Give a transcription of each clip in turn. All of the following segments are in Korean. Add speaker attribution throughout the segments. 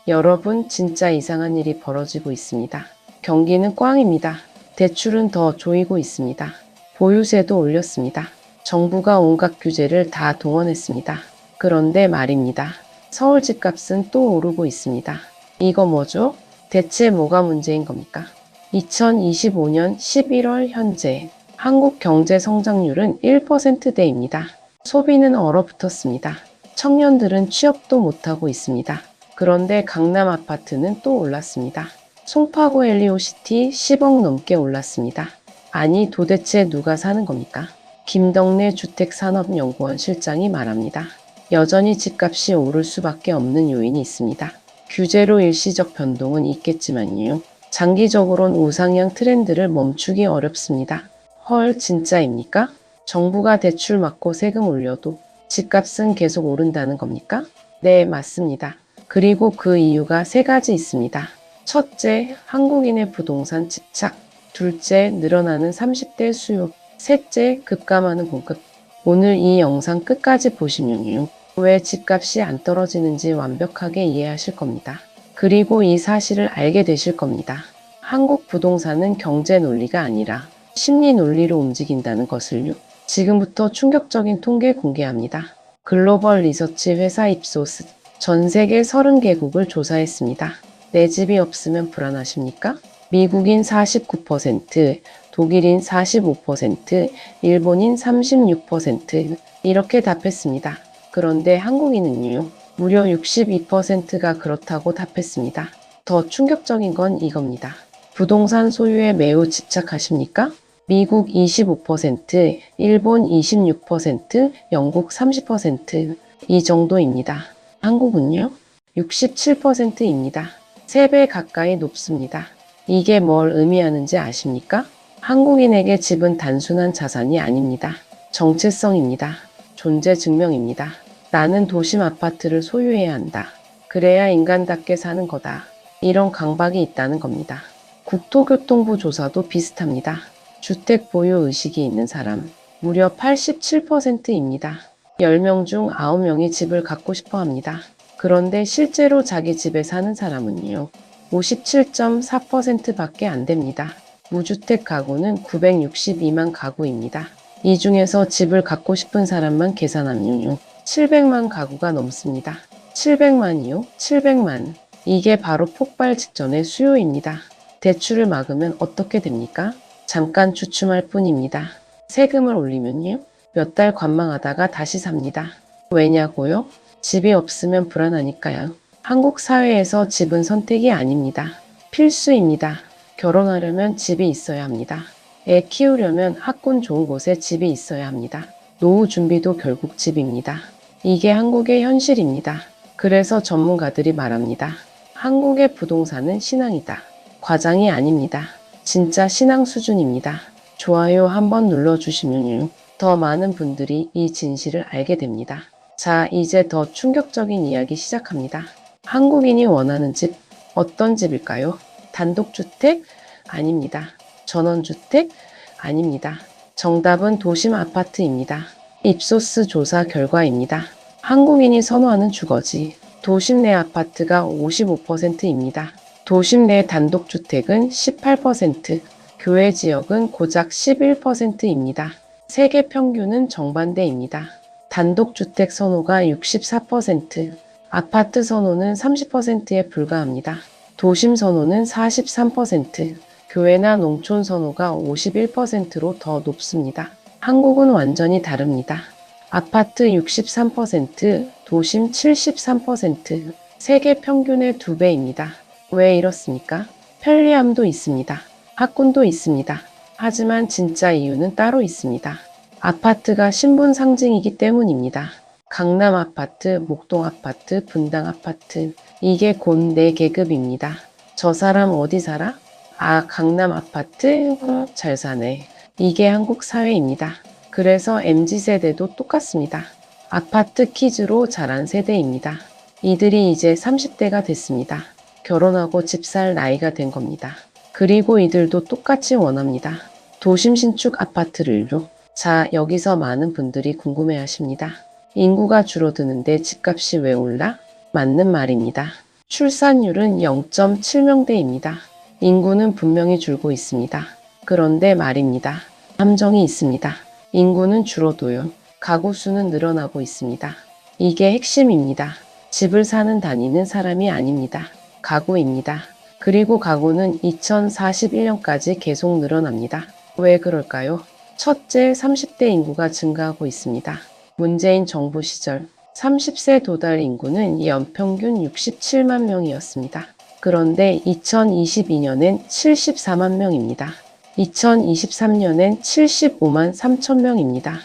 Speaker 1: 여러분, 진짜 이상한 일이 벌어지고 있습니다. 경기는 꽝입니다. 대출은 더 조이고 있습니다. 보유세도 올렸습니다. 정부가 온갖 규제를 다 동원했습니다. 그런데 말입니다. 서울 집값은 또 오르고 있습니다. 이거 뭐죠? 대체 뭐가 문제인 겁니까? 2025년 11월 현재 한국 경제 성장률은 1%대입니다. 소비는 얼어붙었습니다. 청년들은 취업도 못하고 있습니다. 그런데 강남 아파트는 또 올랐습니다. 송파구 헬리오시티 10억 넘게 올랐습니다. 아니 도대체 누가 사는 겁니까? 김덕래 주택산업연구원 실장이 말합니다. 여전히 집값이 오를 수밖에 없는 요인이 있습니다. 규제로 일시적 변동은 있겠지만요. 장기적으론 우상향 트렌드를 멈추기 어렵습니다. 헐, 진짜입니까? 정부가 대출 막고 세금 올려도 집값은 계속 오른다는 겁니까? 네, 맞습니다. 그리고 그 이유가 세 가지 있습니다. 첫째, 한국인의 부동산 집착. 둘째, 늘어나는 30대 수요. 셋째, 급감하는 공급. 오늘 이 영상 끝까지 보시면요. 왜 집값이 안 떨어지는지 완벽하게 이해하실 겁니다. 그리고 이 사실을 알게 되실 겁니다. 한국 부동산은 경제 논리가 아니라 심리 논리로 움직인다는 것을요. 지금부터 충격적인 통계 공개합니다. 글로벌 리서치 회사 입소스 전 세계 30개국을 조사했습니다. 내 집이 없으면 불안하십니까? 미국인 49%, 독일인 45%, 일본인 36% 이렇게 답했습니다. 그런데 한국인은요, 무려 62%가 그렇다고 답했습니다. 더 충격적인 건 이겁니다. 부동산 소유에 매우 집착하십니까? 미국 25%, 일본 26%, 영국 30%이 정도입니다. 한국은요? 67%입니다. 3배 가까이 높습니다. 이게 뭘 의미하는지 아십니까? 한국인에게 집은 단순한 자산이 아닙니다. 정체성입니다. 존재 증명입니다. 나는 도심 아파트를 소유해야 한다. 그래야 인간답게 사는 거다. 이런 강박이 있다는 겁니다. 국토교통부 조사도 비슷합니다. 주택 보유 의식이 있는 사람 무려 87%입니다. 10명 중 9명이 집을 갖고 싶어 합니다. 그런데 실제로 자기 집에 사는 사람은요. 57.4%밖에 안 됩니다. 무주택 가구는 962만 가구입니다. 이 중에서 집을 갖고 싶은 사람만 계산하면요. 700만 가구가 넘습니다. 700만이요? 700만. 이게 바로 폭발 직전의 수요입니다. 대출을 막으면 어떻게 됩니까? 잠깐 주춤할 뿐입니다. 세금을 올리면요. 몇 달 관망하다가 다시 삽니다. 왜냐고요? 집이 없으면 불안하니까요. 한국 사회에서 집은 선택이 아닙니다. 필수입니다. 결혼하려면 집이 있어야 합니다. 애 키우려면 학군 좋은 곳에 집이 있어야 합니다. 노후 준비도 결국 집입니다. 이게 한국의 현실입니다. 그래서 전문가들이 말합니다. 한국의 부동산은 신앙이다. 과장이 아닙니다. 진짜 신앙 수준입니다. 좋아요 한번 눌러주시면요. 더 많은 분들이 이 진실을 알게 됩니다. 자, 이제 더 충격적인 이야기 시작합니다. 한국인이 원하는 집, 어떤 집일까요? 단독주택? 아닙니다. 전원주택? 아닙니다. 정답은 도심 아파트입니다. 입소스 조사 결과입니다. 한국인이 선호하는 주거지, 도심 내 아파트가 55%입니다. 도심 내 단독주택은 18%, 교외 지역은 고작 11%입니다. 세계 평균은 정반대입니다. 단독주택 선호가 64%, 아파트 선호는 30%에 불과합니다. 도심 선호는 43%, 교외나 농촌 선호가 51%로 더 높습니다. 한국은 완전히 다릅니다. 아파트 63%, 도심 73%, 세계 평균의 2배입니다. 왜 이렇습니까? 편리함도 있습니다. 학군도 있습니다. 하지만 진짜 이유는 따로 있습니다. 아파트가 신분 상징이기 때문입니다. 강남 아파트, 목동 아파트, 분당 아파트. 이게 곧 내 계급입니다. 저 사람 어디 살아? 아, 강남 아파트? 잘 사네. 이게 한국 사회입니다. 그래서 MZ세대도 똑같습니다. 아파트 키즈로 자란 세대입니다. 이들이 이제 30대가 됐습니다. 결혼하고 집 살 나이가 된 겁니다. 그리고 이들도 똑같이 원합니다. 도심 신축 아파트를요. 자, 여기서 많은 분들이 궁금해 하십니다. 인구가 줄어드는데 집값이 왜 올라? 맞는 말입니다. 출산율은 0.7명대입니다. 인구는 분명히 줄고 있습니다. 그런데 말입니다. 함정이 있습니다. 인구는 줄어도요. 가구 수는 늘어나고 있습니다. 이게 핵심입니다. 집을 사는 다니는 사람이 아닙니다. 가구입니다. 그리고 가구는 2041년까지 계속 늘어납니다. 왜 그럴까요? 첫째, 30대 인구가 증가하고 있습니다. 문재인 정부 시절 30세 도달 인구는 연평균 67만 명이었습니다. 그런데 2022년엔 74만 명입니다. 2023년엔 75만 3천 명입니다.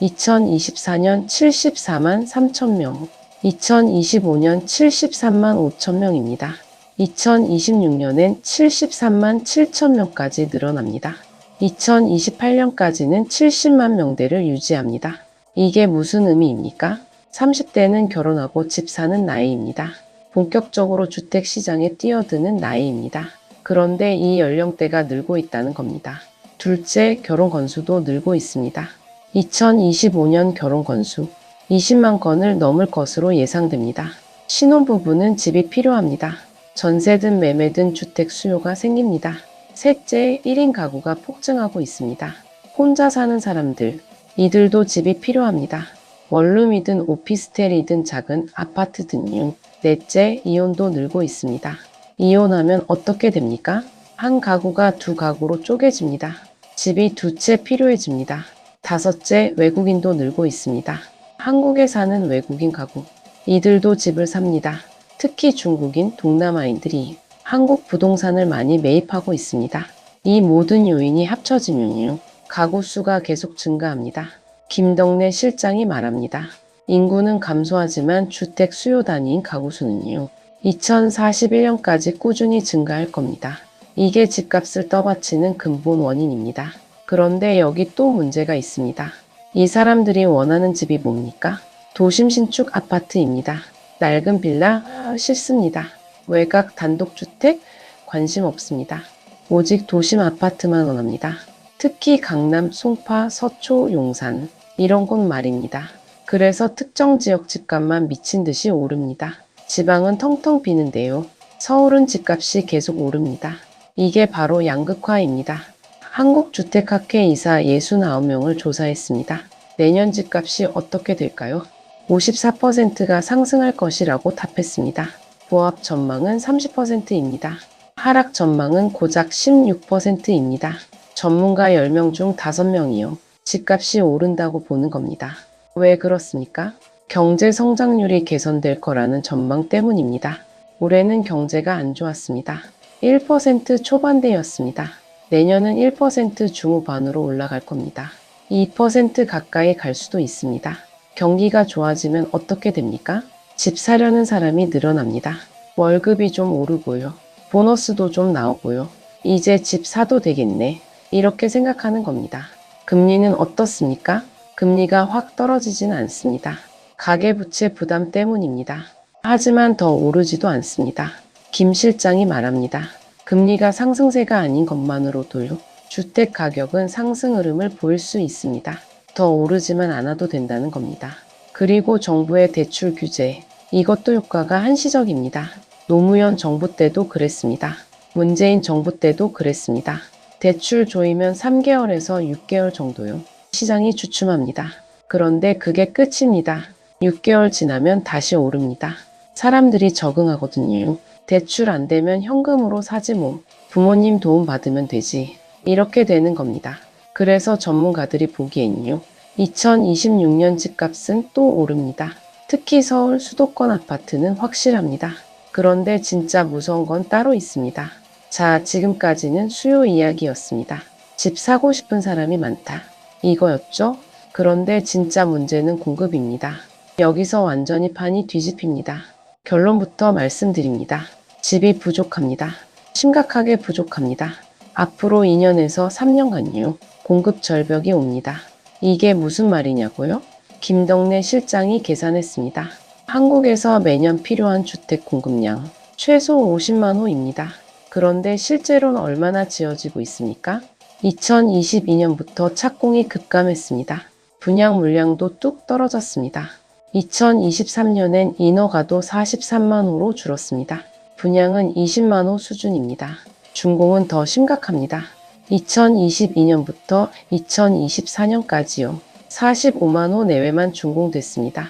Speaker 1: 2024년 74만 3천 명, 2025년 73만 5천 명입니다. 2026년엔 73만 7천 명까지 늘어납니다. 2028년까지는 70만 명대를 유지합니다. 이게 무슨 의미입니까? 30대는 결혼하고 집 사는 나이입니다. 본격적으로 주택시장에 뛰어드는 나이입니다. 그런데 이 연령대가 늘고 있다는 겁니다. 둘째, 결혼 건수도 늘고 있습니다. 2025년 결혼 건수 20만 건을 넘을 것으로 예상됩니다. 신혼부부는 집이 필요합니다. 전세든 매매든 주택 수요가 생깁니다. 셋째, 1인 가구가 폭증하고 있습니다. 혼자 사는 사람들, 이들도 집이 필요합니다. 원룸이든 오피스텔이든 작은 아파트 등요. 넷째, 이혼도 늘고 있습니다. 이혼하면 어떻게 됩니까? 한 가구가 두 가구로 쪼개집니다. 집이 두 채 필요해집니다. 다섯째, 외국인도 늘고 있습니다. 한국에 사는 외국인 가구, 이들도 집을 삽니다. 특히 중국인, 동남아인들이 한국 부동산을 많이 매입하고 있습니다. 이 모든 요인이 합쳐지면요, 가구 수가 계속 증가합니다. 김덕래 실장이 말합니다. 인구는 감소하지만 주택 수요 단위인 가구 수는요, 2041년까지 꾸준히 증가할 겁니다. 이게 집값을 떠받치는 근본 원인입니다. 그런데 여기 또 문제가 있습니다. 이 사람들이 원하는 집이 뭡니까? 도심 신축 아파트입니다. 낡은 빌라? 싫습니다. 외곽 단독주택? 관심 없습니다. 오직 도심 아파트만 원합니다. 특히 강남, 송파, 서초, 용산 이런 곳 말입니다. 그래서 특정 지역 집값만 미친 듯이 오릅니다. 지방은 텅텅 비는데요. 서울은 집값이 계속 오릅니다. 이게 바로 양극화입니다. 한국주택학회 이사 69명을 조사했습니다. 내년 집값이 어떻게 될까요? 54%가 상승할 것이라고 답했습니다. 보합 전망은 30%입니다. 하락 전망은 고작 16%입니다. 전문가 10명 중 5명이요. 집값이 오른다고 보는 겁니다. 왜 그렇습니까? 경제 성장률이 개선될 거라는 전망 때문입니다. 올해는 경제가 안 좋았습니다. 1% 초반대였습니다. 내년은 1% 중후반으로 올라갈 겁니다. 2% 가까이 갈 수도 있습니다. 경기가 좋아지면 어떻게 됩니까? 집 사려는 사람이 늘어납니다. 월급이 좀 오르고요. 보너스도 좀 나오고요. 이제 집 사도 되겠네. 이렇게 생각하는 겁니다. 금리는 어떻습니까? 금리가 확 떨어지진 않습니다. 가계부채 부담 때문입니다. 하지만 더 오르지도 않습니다. 김 실장이 말합니다. 금리가 상승세가 아닌 것만으로도요, 주택 가격은 상승 흐름을 보일 수 있습니다. 더 오르지만 않아도 된다는 겁니다. 그리고 정부의 대출 규제, 이것도 효과가 한시적입니다. 노무현 정부 때도 그랬습니다. 문재인 정부 때도 그랬습니다. 대출 조이면 3개월에서 6개월 정도요. 시장이 주춤합니다. 그런데 그게 끝입니다. 6개월 지나면 다시 오릅니다. 사람들이 적응하거든요. 대출 안 되면 현금으로 사지 뭐. 부모님 도움 받으면 되지. 이렇게 되는 겁니다. 그래서 전문가들이 보기엔요, 2026년 집값은 또 오릅니다. 특히 서울 수도권 아파트는 확실합니다. 그런데 진짜 무서운 건 따로 있습니다. 자, 지금까지는 수요 이야기였습니다. 집 사고 싶은 사람이 많다, 이거였죠? 그런데 진짜 문제는 공급입니다. 여기서 완전히 판이 뒤집힙니다. 결론부터 말씀드립니다. 집이 부족합니다. 심각하게 부족합니다. 앞으로 2년에서 3년간요, 공급 절벽이 옵니다. 이게 무슨 말이냐고요? 김덕래 실장이 계산했습니다. 한국에서 매년 필요한 주택 공급량 최소 50만 호입니다. 그런데 실제로는 얼마나 지어지고 있습니까? 2022년부터 착공이 급감했습니다. 분양 물량도 뚝 떨어졌습니다. 2023년엔 인허가도 43만 호로 줄었습니다. 분양은 20만 호 수준입니다. 준공은 더 심각합니다. 2022년부터 2024년까지요. 45만 호 내외만 준공됐습니다.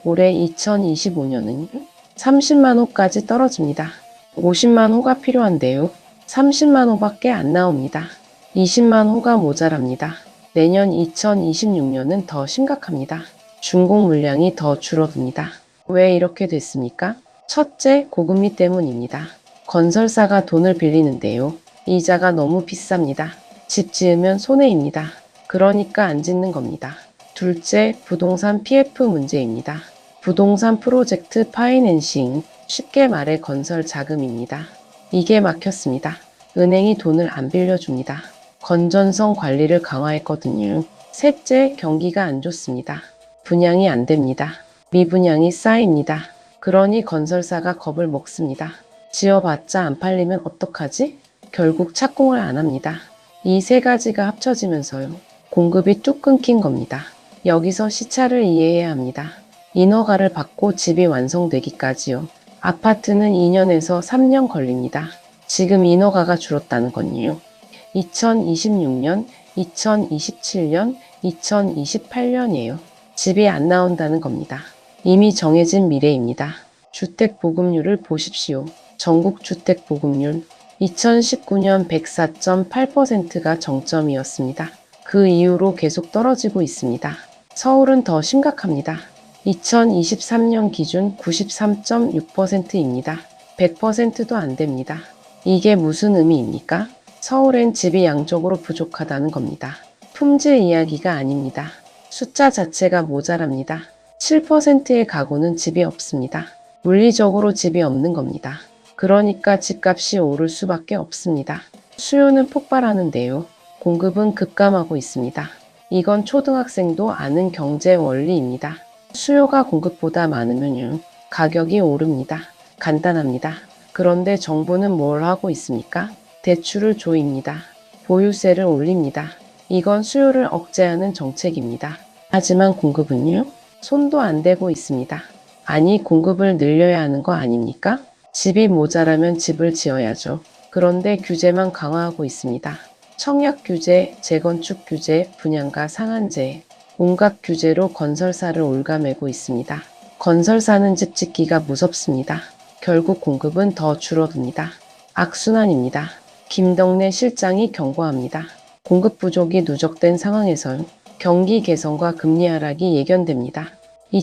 Speaker 1: 올해 2025년은 30만 호까지 떨어집니다. 50만 호가 필요한데요. 30만 호밖에 안 나옵니다. 20만 호가 모자랍니다. 내년 2026년은 더 심각합니다. 준공 물량이 더 줄어듭니다. 왜 이렇게 됐습니까? 첫째, 고금리 때문입니다. 건설사가 돈을 빌리는데요. 이자가 너무 비쌉니다. 집 지으면 손해입니다. 그러니까 안 짓는 겁니다. 둘째, 부동산 PF 문제입니다. 부동산 프로젝트 파이낸싱, 쉽게 말해 건설 자금입니다. 이게 막혔습니다. 은행이 돈을 안 빌려줍니다. 건전성 관리를 강화했거든요. 셋째, 경기가 안 좋습니다. 분양이 안 됩니다. 미분양이 쌓입니다. 그러니 건설사가 겁을 먹습니다. 지어봤자 안 팔리면 어떡하지? 결국 착공을 안 합니다. 이 세 가지가 합쳐지면서요. 공급이 뚝 끊긴 겁니다. 여기서 시차를 이해해야 합니다. 인허가를 받고 집이 완성되기까지요. 아파트는 2년에서 3년 걸립니다. 지금 인허가가 줄었다는 건요. 2026년, 2027년, 2028년이에요. 집이 안 나온다는 겁니다. 이미 정해진 미래입니다. 주택 보급률을 보십시오. 전국 주택 보급률 2019년 104.8%가 정점이었습니다. 그 이후로 계속 떨어지고 있습니다. 서울은 더 심각합니다. 2023년 기준 93.6%입니다. 100%도 안 됩니다. 이게 무슨 의미입니까? 서울엔 집이 양적으로 부족하다는 겁니다. 품질 이야기가 아닙니다. 숫자 자체가 모자랍니다. 7%의 가구는 집이 없습니다. 물리적으로 집이 없는 겁니다. 그러니까 집값이 오를 수밖에 없습니다. 수요는 폭발하는데요. 공급은 급감하고 있습니다. 이건 초등학생도 아는 경제 원리입니다. 수요가 공급보다 많으면요. 가격이 오릅니다. 간단합니다. 그런데 정부는 뭘 하고 있습니까? 대출을 조입니다. 보유세를 올립니다. 이건 수요를 억제하는 정책입니다. 하지만 공급은요? 손도 안 대고 있습니다. 아니, 공급을 늘려야 하는 거 아닙니까? 집이 모자라면 집을 지어야죠. 그런데 규제만 강화하고 있습니다. 청약 규제, 재건축 규제, 분양가 상한제, 온갖 규제로 건설사를 올가매고 있습니다. 건설사는 집 짓기가 무섭습니다. 결국 공급은 더 줄어듭니다. 악순환입니다. 김덕래 실장이 경고합니다. 공급 부족이 누적된 상황에서 경기 개선과 금리 하락이 예견됩니다.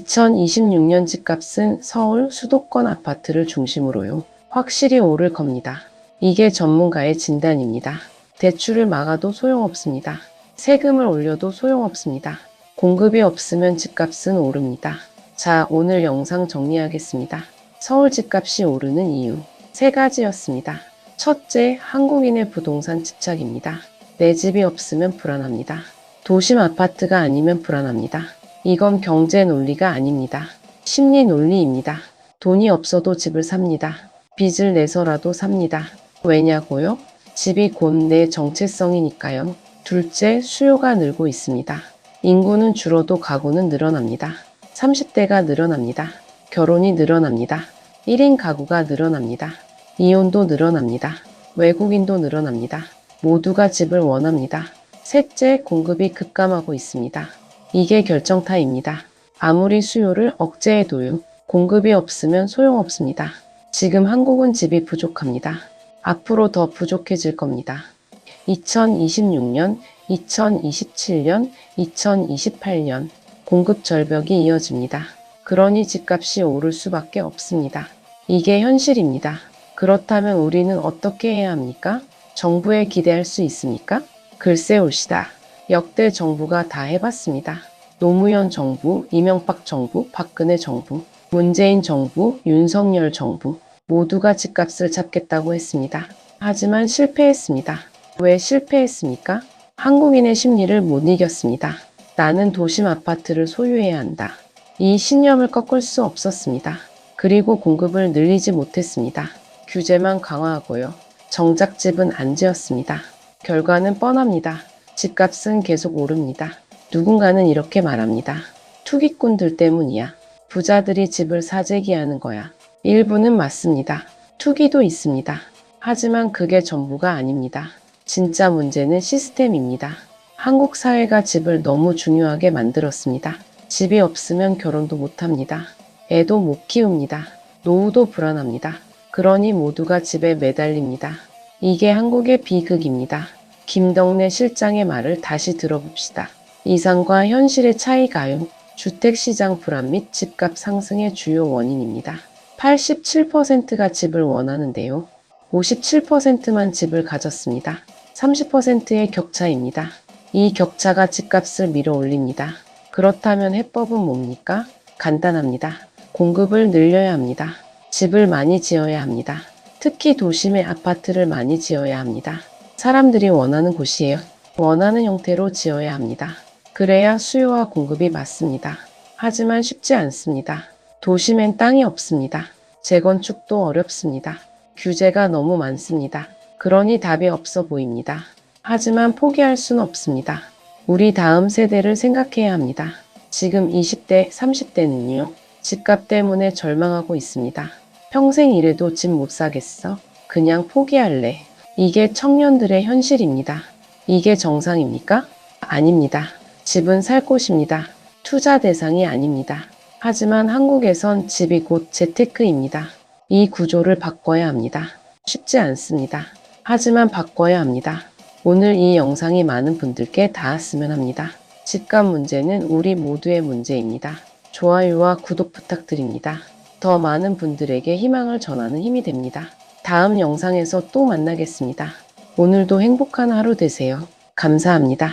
Speaker 1: 2026년 집값은 서울 수도권 아파트를 중심으로요. 확실히 오를 겁니다. 이게 전문가의 진단입니다. 대출을 막아도 소용없습니다. 세금을 올려도 소용없습니다. 공급이 없으면 집값은 오릅니다. 자, 오늘 영상 정리하겠습니다. 서울 집값이 오르는 이유 세 가지였습니다. 첫째, 한국인의 부동산 집착입니다. 내 집이 없으면 불안합니다. 도심 아파트가 아니면 불안합니다. 이건 경제 논리가 아닙니다. 심리 논리입니다. 돈이 없어도 집을 삽니다. 빚을 내서라도 삽니다. 왜냐고요? 집이 곧 내 정체성이니까요. 둘째, 수요가 늘고 있습니다. 인구는 줄어도 가구는 늘어납니다. 30대가 늘어납니다. 결혼이 늘어납니다. 1인 가구가 늘어납니다. 이혼도 늘어납니다. 외국인도 늘어납니다. 모두가 집을 원합니다. 셋째, 공급이 급감하고 있습니다. 이게 결정타입니다. 아무리 수요를 억제해도요. 공급이 없으면 소용없습니다. 지금 한국은 집이 부족합니다. 앞으로 더 부족해질 겁니다. 2026년, 2027년, 2028년 공급 절벽이 이어집니다. 그러니 집값이 오를 수밖에 없습니다. 이게 현실입니다. 그렇다면 우리는 어떻게 해야 합니까? 정부에 기대할 수 있습니까? 글쎄 옳시다. 역대 정부가 다 해봤습니다. 노무현 정부, 이명박 정부, 박근혜 정부, 문재인 정부, 윤석열 정부 모두가 집값을 잡겠다고 했습니다. 하지만 실패했습니다. 왜 실패했습니까? 한국인의 심리를 못 이겼습니다. 나는 도심 아파트를 소유해야 한다. 이 신념을 꺾을 수 없었습니다. 그리고 공급을 늘리지 못했습니다. 규제만 강화하고요. 정작 집은 안 지었습니다. 결과는 뻔합니다. 집값은 계속 오릅니다. 누군가는 이렇게 말합니다. 투기꾼들 때문이야. 부자들이 집을 사재기하는 거야. 일부는 맞습니다. 투기도 있습니다. 하지만 그게 전부가 아닙니다. 진짜 문제는 시스템입니다. 한국 사회가 집을 너무 중요하게 만들었습니다. 집이 없으면 결혼도 못합니다. 애도 못 키웁니다. 노후도 불안합니다. 그러니 모두가 집에 매달립니다. 이게 한국의 비극입니다. 김덕래 실장의 말을 다시 들어봅시다. 이상과 현실의 차이가요. 주택시장 불안 및 집값 상승의 주요 원인입니다. 87%가 집을 원하는데요. 57%만 집을 가졌습니다. 30%의 격차입니다. 이 격차가 집값을 밀어 올립니다. 그렇다면 해법은 뭡니까? 간단합니다. 공급을 늘려야 합니다. 집을 많이 지어야 합니다. 특히 도심의 아파트를 많이 지어야 합니다. 사람들이 원하는 곳이에요. 원하는 형태로 지어야 합니다. 그래야 수요와 공급이 맞습니다. 하지만 쉽지 않습니다. 도심엔 땅이 없습니다. 재건축도 어렵습니다. 규제가 너무 많습니다. 그러니 답이 없어 보입니다. 하지만 포기할 순 없습니다. 우리 다음 세대를 생각해야 합니다. 지금 20대, 30대는요. 집값 때문에 절망하고 있습니다. 평생 일해도 집 못 사겠어? 그냥 포기할래. 이게 청년들의 현실입니다. 이게 정상입니까? 아닙니다. 집은 살 곳입니다. 투자 대상이 아닙니다. 하지만 한국에선 집이 곧 재테크입니다. 이 구조를 바꿔야 합니다. 쉽지 않습니다. 하지만 바꿔야 합니다. 오늘 이 영상이 많은 분들께 닿았으면 합니다. 집값 문제는 우리 모두의 문제입니다. 좋아요와 구독 부탁드립니다. 더 많은 분들에게 희망을 전하는 힘이 됩니다. 다음 영상에서 또 만나겠습니다. 오늘도 행복한 하루 되세요. 감사합니다.